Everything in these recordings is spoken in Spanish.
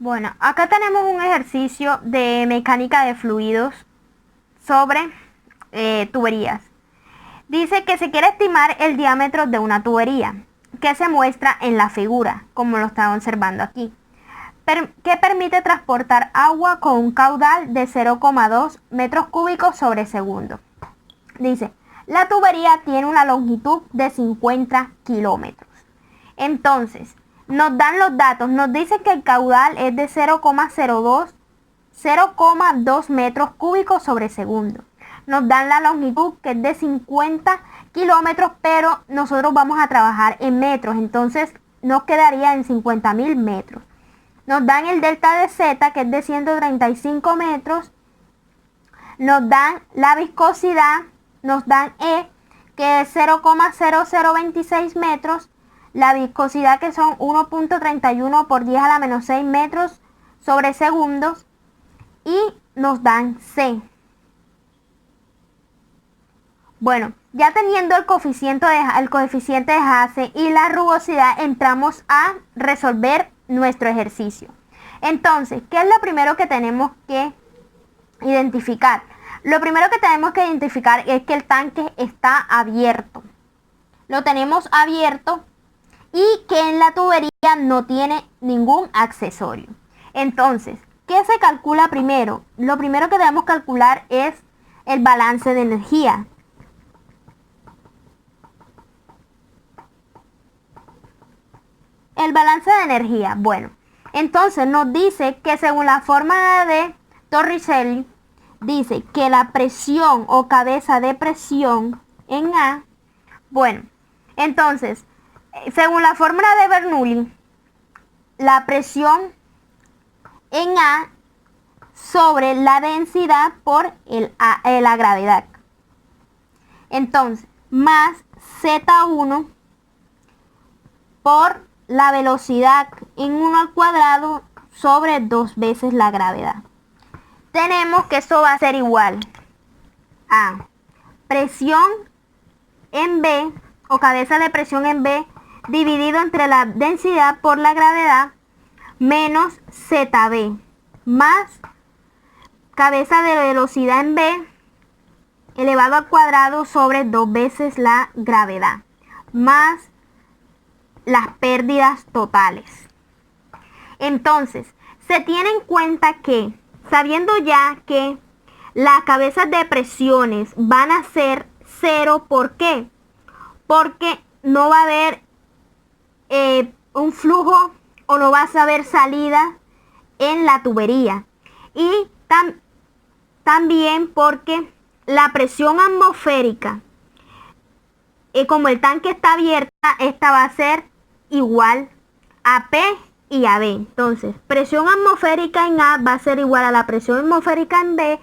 Bueno, acá tenemos un ejercicio de mecánica de fluidos sobre tuberías. Dice que se quiere estimar el diámetro de una tubería, que se muestra en la figura, como lo están observando aquí, que permite transportar agua con un caudal de 0,2 metros cúbicos sobre segundo. Dice, la tubería tiene una longitud de 50 kilómetros. Entonces, nos dan los datos, nos dice que el caudal es de 0,2 metros cúbicos sobre segundo. Nos dan la longitud que es de 50 kilómetros, pero nosotros vamos a trabajar en metros, entonces nos quedaría en 50.000 metros. Nos dan el delta de Z, que es de 135 metros. Nos dan la viscosidad, nos dan E, que es 0,0026 metros. La viscosidad, que son 1.31 por 10 a la menos 6 metros sobre segundos. Y nos dan C. Bueno, ya teniendo el coeficiente de Hase y la rugosidad, entramos a resolver nuestro ejercicio. Entonces, ¿qué es lo primero que tenemos que identificar? Lo primero que tenemos que identificar es que el tanque está abierto. Lo tenemos abierto y que en la tubería no tiene ningún accesorio. Entonces, ¿qué se calcula primero? Lo primero que debemos calcular es el balance de energía. El balance de energía, bueno, entonces nos dice que según la fórmula de Torricelli, dice que la presión o cabeza de presión en A, bueno, entonces, según la fórmula de Bernoulli, la presión en A sobre la densidad por la gravedad. Entonces, más Z1 por la velocidad en 1 al cuadrado sobre 2 veces la gravedad. Tenemos que eso va a ser igual a presión en B o cabeza de presión en B dividido entre la densidad por la gravedad menos ZB más cabeza de velocidad en B elevado al cuadrado sobre 2 veces la gravedad más las pérdidas totales. Entonces, se tiene en cuenta que, sabiendo ya que las cabezas de presiones van a ser 0, ¿por qué? Porque no va a haber un flujo o no vas a haber salida en la tubería. Y también porque la presión atmosférica, como el tanque está abierta, esta va a ser igual a P y a B. Entonces, presión atmosférica en A va a ser igual a la presión atmosférica en B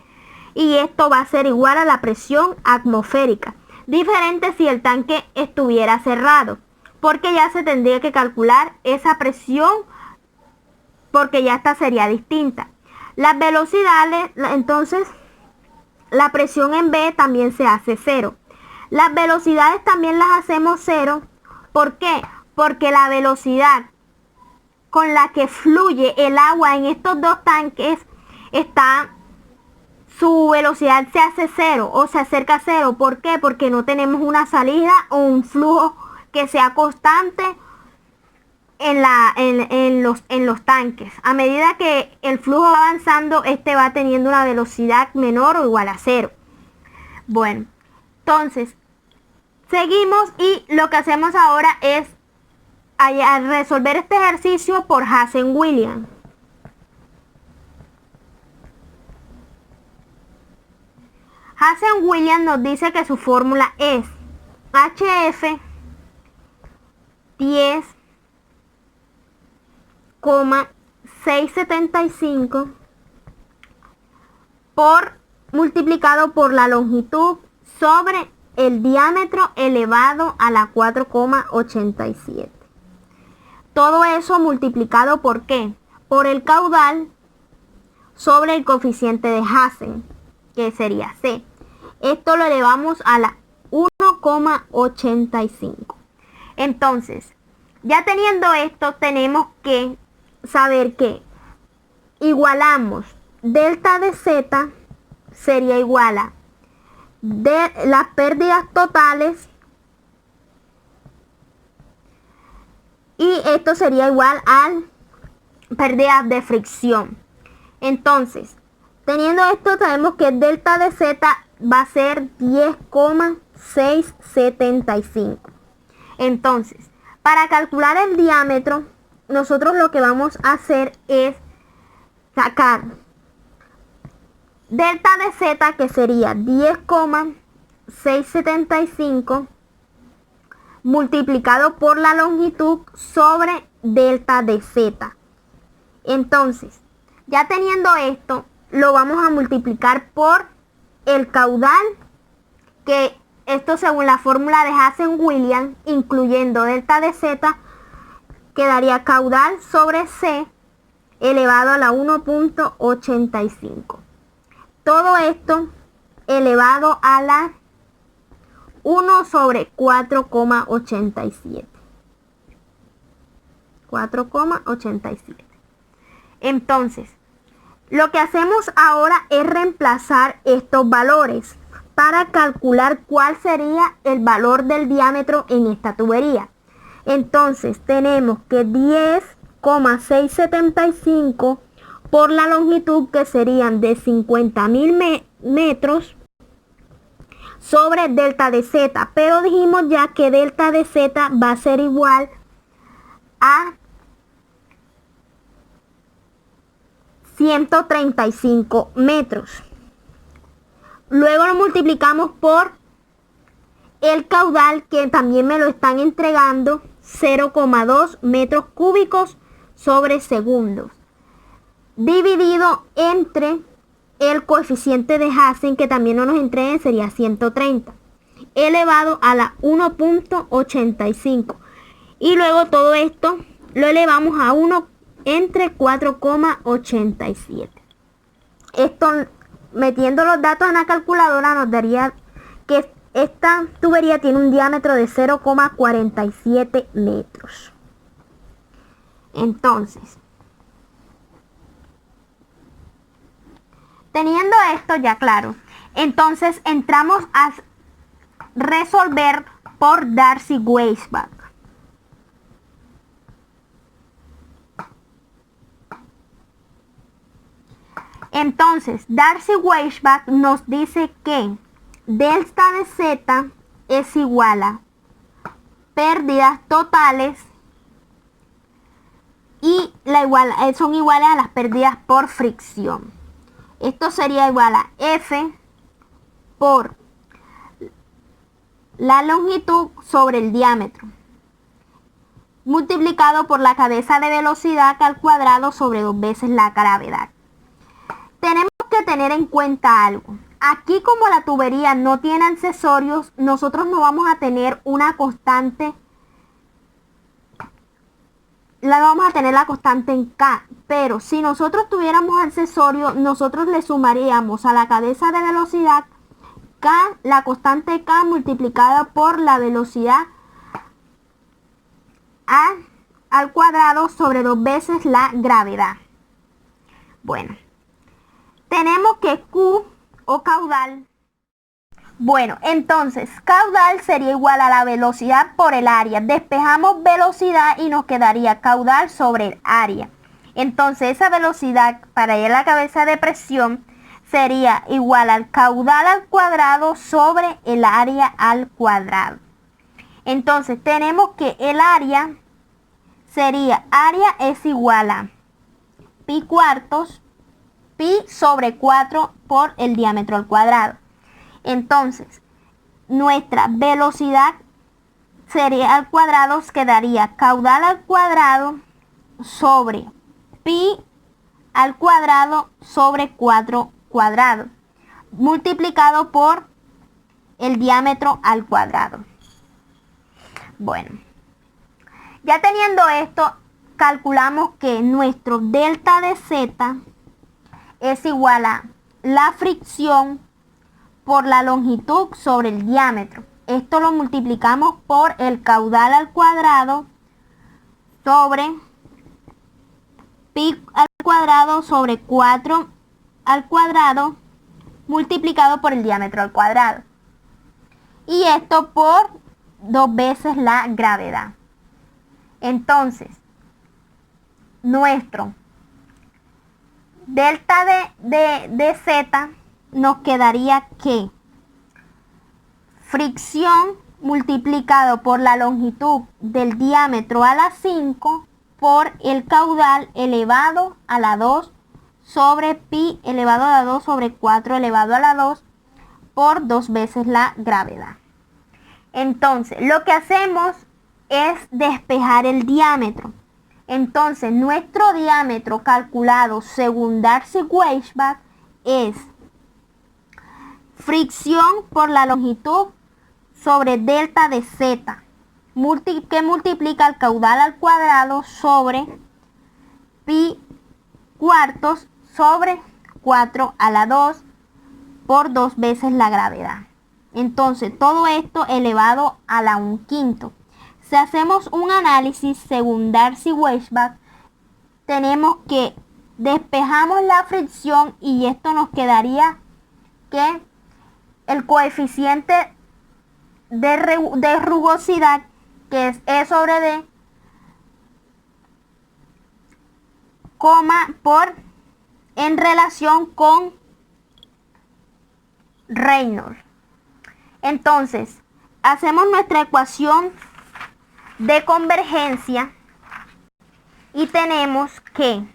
y esto va a ser igual a la presión atmosférica. Diferente si el tanque estuviera cerrado, porque ya se tendría que calcular esa presión porque ya esta sería distinta. Las velocidades, entonces, la presión en B también se hace 0. Las velocidades también las hacemos 0. ¿Por qué? Porque la velocidad con la que fluye el agua en estos dos tanques su velocidad se hace 0 o se acerca a 0. ¿Por qué? Porque no tenemos una salida o un flujo que sea constante en los tanques. A medida que el flujo va avanzando, este va teniendo una velocidad menor o igual a 0. Bueno, entonces seguimos y lo que hacemos ahora es resolver este ejercicio por Hazen-Williams. Hazen-Williams nos dice que su fórmula es HF 10,675 multiplicado por la longitud sobre el diámetro elevado a la 4,87. Todo eso multiplicado ¿por qué? Por el caudal sobre el coeficiente de Hazen, que sería C. Esto lo elevamos a la 1,85. Entonces, ya teniendo esto, tenemos que saber que igualamos delta de Z sería igual a de las pérdidas totales, y esto sería igual a pérdidas de fricción. Entonces, teniendo esto, sabemos que delta de Z va a ser 10,675. Entonces, para calcular el diámetro, nosotros lo que vamos a hacer es sacar delta de Z, que sería 10,675 multiplicado por la longitud sobre delta de Z. Entonces, ya teniendo esto, lo vamos a multiplicar por el caudal, que esto según la fórmula de Hazen-Williams, incluyendo delta de Z, quedaría caudal sobre C elevado a la 1.85. Todo esto elevado a la 1 sobre 4,87. 4,87. Entonces, lo que hacemos ahora es reemplazar estos valores para calcular cuál sería el valor del diámetro en esta tubería. Entonces, tenemos que 10,675 por la longitud, que serían de 50.000 metros, sobre delta de Z, pero dijimos ya que delta de Z va a ser igual a 135 metros. Luego lo multiplicamos por el caudal, que también me lo están entregando, 0,2 metros cúbicos sobre segundos, dividido entre el coeficiente de Hazen, que también no nos entreguen, sería 130, elevado a la 1.85. Y luego todo esto lo elevamos a 1 entre 4,87. Esto, metiendo los datos en la calculadora, nos daría que esta tubería tiene un diámetro de 0,47 metros. Entonces, teniendo esto ya claro, entonces entramos a resolver por Darcy-Weisbach. Entonces, Darcy-Weisbach nos dice que delta de Z es igual a pérdidas totales y son iguales a las pérdidas por fricción. Esto sería igual a F por la longitud sobre el diámetro, multiplicado por la cabeza de velocidad al cuadrado sobre 2 veces la gravedad. Tenemos que tener en cuenta algo. Aquí, como la tubería no tiene accesorios, nosotros no vamos a tener una constante. Vamos a tener la constante en K, pero si nosotros tuviéramos accesorios, nosotros le sumaríamos a la cabeza de velocidad K, la constante K multiplicada por la velocidad A al cuadrado sobre 2 veces la gravedad. Bueno, tenemos que Q o caudal. Bueno, entonces caudal sería igual a la velocidad por el área. Despejamos velocidad y nos quedaría caudal sobre el área. Entonces esa velocidad para ir a la cabeza de presión sería igual al caudal al cuadrado sobre el área al cuadrado. Entonces tenemos que el área es igual a pi cuartos, pi sobre 4 por el diámetro al cuadrado. Entonces, nuestra velocidad sería al cuadrado, quedaría caudal al cuadrado sobre pi al cuadrado sobre 4 cuadrado, multiplicado por el diámetro al cuadrado. Bueno, ya teniendo esto, calculamos que nuestro delta de Z es igual a la fricción por la longitud sobre el diámetro. Esto lo multiplicamos por el caudal al cuadrado sobre pi al cuadrado sobre 4 al cuadrado multiplicado por el diámetro al cuadrado. Y esto por 2 veces la gravedad. Entonces, nuestro delta de Z nos quedaría que fricción multiplicado por la longitud del diámetro a la 5 por el caudal elevado a la 2 sobre pi elevado a la 2 sobre 4 elevado a la 2 por 2 veces la gravedad. Entonces, lo que hacemos es despejar el diámetro. Entonces, nuestro diámetro calculado según Darcy-Weisbach es fricción por la longitud sobre delta de Z, que multiplica el caudal al cuadrado sobre pi cuartos sobre 4 a la 2 por 2 veces la gravedad. Entonces, todo esto elevado a la 1/5. Si hacemos un análisis según Darcy-Weisbach, tenemos que despejamos la fricción y esto nos quedaría que el coeficiente de rugosidad, que es E sobre D, por en relación con Reynolds. Entonces, hacemos nuestra ecuación de convergencia y tenemos que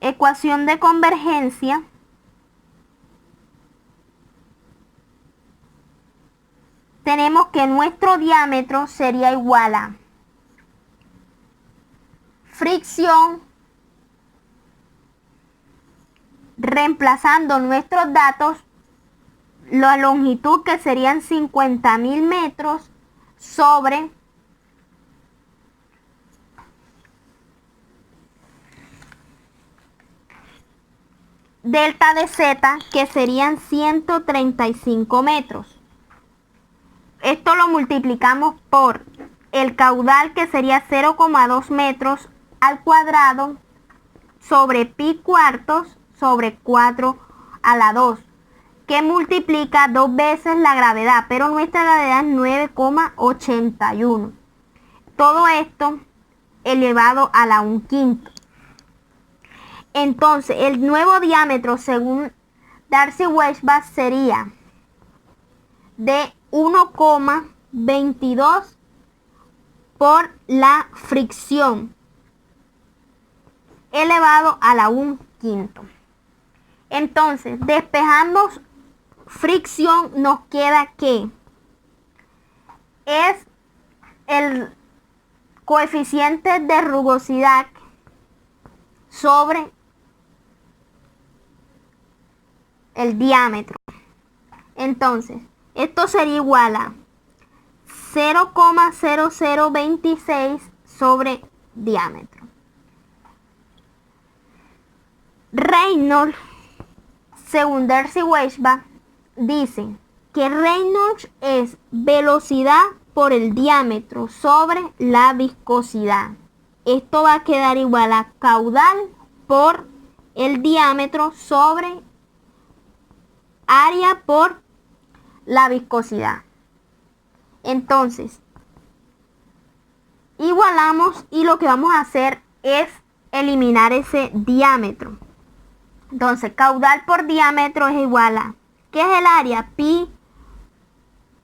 ecuación de convergencia tenemos que nuestro diámetro sería igual a fricción, reemplazando nuestros datos, la longitud que serían 50.000 metros sobre delta de Z, que serían 135 metros. Esto lo multiplicamos por el caudal, que sería 0,2 metros al cuadrado sobre pi cuartos sobre 4 a la 2, que multiplica 2 veces la gravedad, pero nuestra gravedad es 9,81. Todo esto elevado a la 1/5. Entonces, el nuevo diámetro según Darcy-Weisbach sería de 1,22 por la fricción elevado a la 1/5. Entonces, despejamos fricción, nos queda que es el coeficiente de rugosidad sobre el diámetro. Entonces, esto sería igual a 0,0026 sobre diámetro. Reynolds, según Darcy-Weisbach, dice que Reynolds es velocidad por el diámetro sobre la viscosidad. Esto va a quedar igual a caudal por el diámetro sobre área por la viscosidad. Entonces, igualamos y lo que vamos a hacer es eliminar ese diámetro. Entonces, caudal por diámetro es igual a, ¿qué es el área? Pi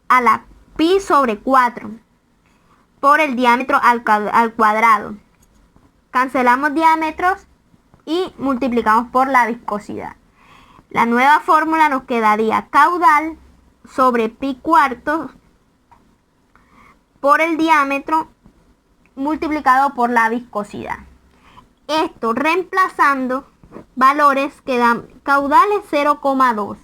a la pi sobre 4 por el diámetro al cuadrado. Cancelamos diámetros y multiplicamos por la viscosidad. La nueva fórmula nos quedaría caudal sobre pi cuartos por el diámetro multiplicado por la viscosidad. Esto reemplazando valores que dan caudales 0,2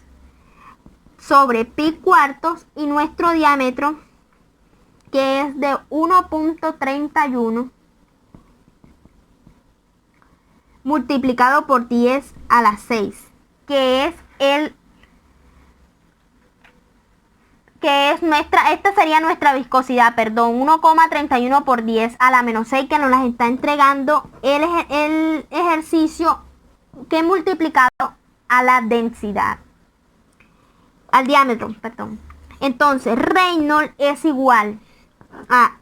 sobre pi cuartos y nuestro diámetro, que es de 1,31 multiplicado por 10 a la 6, que es el que es esta sería nuestra viscosidad, perdón, 1,31 por 10 a la menos 6, que nos las está entregando el ejercicio que multiplicado a la densidad, al diámetro, perdón. Entonces, Reynolds es igual a,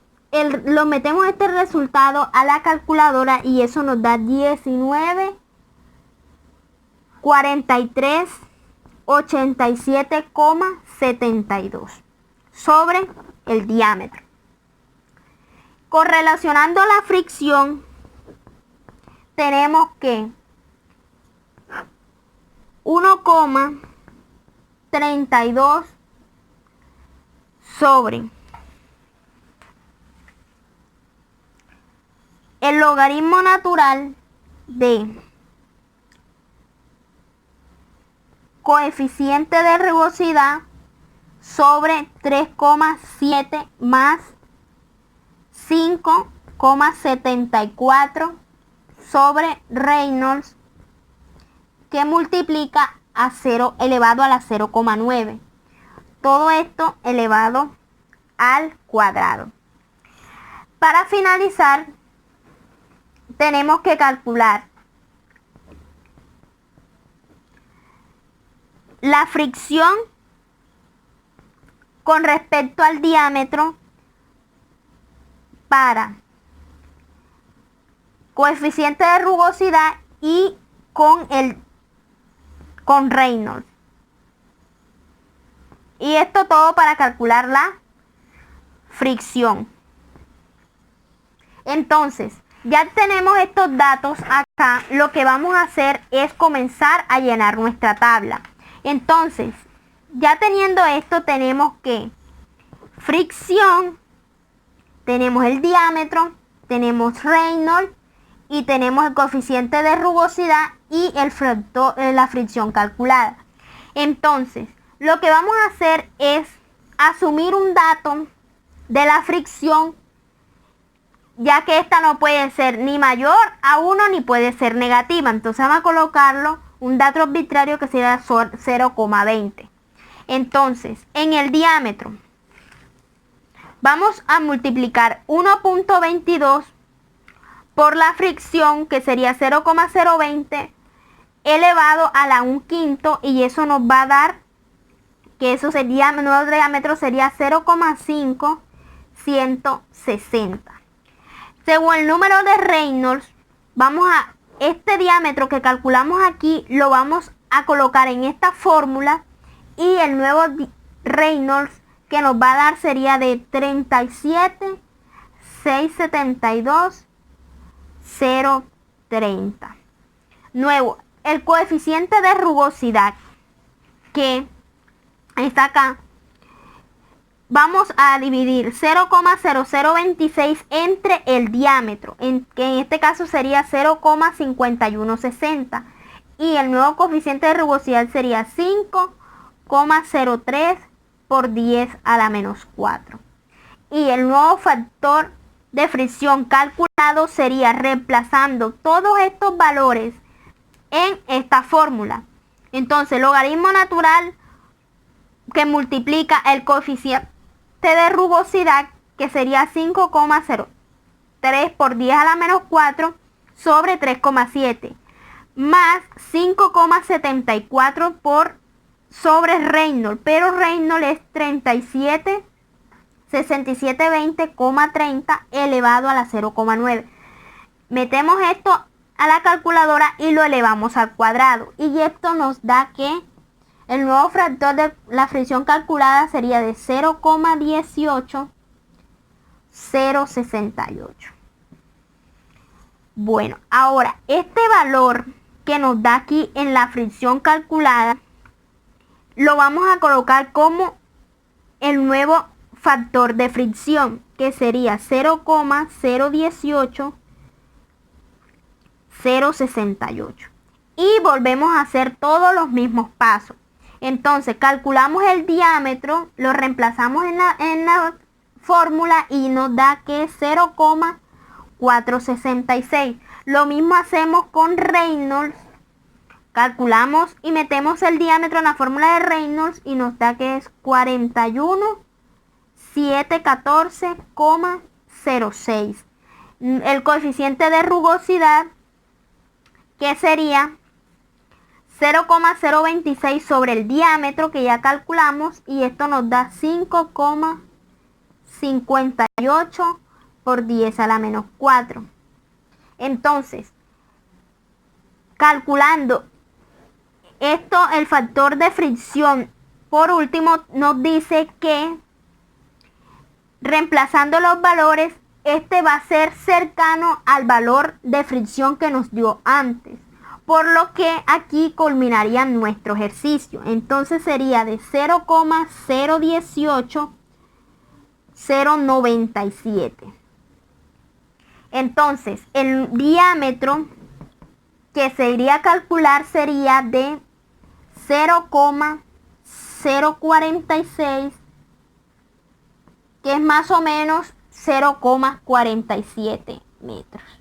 lo metemos este resultado a la calculadora y eso nos da 19,4387,72 sobre el diámetro. Correlacionando la fricción, tenemos que 1,32 sobre el logaritmo natural de coeficiente de rugosidad sobre 3,7 más 5,74 sobre Reynolds, que multiplica a 0 elevado a la 0,9. Todo esto elevado al cuadrado. Para finalizar, tenemos que calcular la fricción con respecto al diámetro para coeficiente de rugosidad y con Reynolds. Y esto todo para calcular la fricción. Entonces, ya tenemos estos datos acá. Lo que vamos a hacer es comenzar a llenar nuestra tabla. Entonces, ya teniendo esto, tenemos que fricción, tenemos el diámetro, tenemos Reynolds y tenemos el coeficiente de rugosidad y la fricción calculada. Entonces, lo que vamos a hacer es asumir un dato de la fricción, ya que esta no puede ser ni mayor a 1 ni puede ser negativa. Entonces vamos a colocarlo un dato arbitrario que será 0,20. Entonces, en el diámetro vamos a multiplicar 1,22 por la fricción, que sería 0,020 elevado a la 1/5, y eso nos va a dar que eso sería, el nuevo diámetro sería 0,5160. Según el número de Reynolds, este diámetro que calculamos aquí lo vamos a colocar en esta fórmula, y el nuevo Reynolds que nos va a dar sería de 37,672,030. Nuevo, el coeficiente de rugosidad, que está acá, vamos a dividir 0,0026 entre el diámetro, que en este caso sería 0,5160, y el nuevo coeficiente de rugosidad sería 5,03 por 10 a la menos 4. Y el nuevo factor de fricción calculado sería reemplazando todos estos valores en esta fórmula. Entonces, logaritmo natural que multiplica el coeficiente de rugosidad, que sería 5,03 por 10 a la menos 4 sobre 3,7, más 5,74 por sobre Reynolds, pero Reynolds es 37,6720,30 elevado a la 0,9. Metemos esto a la calculadora y lo elevamos al cuadrado, y esto nos da que el nuevo factor de la fricción calculada sería de 0,18068. Bueno, ahora este valor que nos da aquí en la fricción calculada lo vamos a colocar como el nuevo factor de fricción, que sería 0,018068. Y volvemos a hacer todos los mismos pasos. Entonces calculamos el diámetro, lo reemplazamos en la fórmula y nos da que es 0,466. Lo mismo hacemos con Reynolds. Calculamos y metemos el diámetro en la fórmula de Reynolds y nos da que es 41,714,06. El coeficiente de rugosidad, que sería 0,026 sobre el diámetro que ya calculamos, y esto nos da 5,58 por 10 a la menos 4. Entonces, calculando esto, el factor de fricción, por último, nos dice que reemplazando los valores, este va a ser cercano al valor de fricción que nos dio antes, por lo que aquí culminaría nuestro ejercicio. Entonces sería de 0,018097. Entonces el diámetro que se iría a calcular sería de 0,046, que es más o menos 0,47 metros.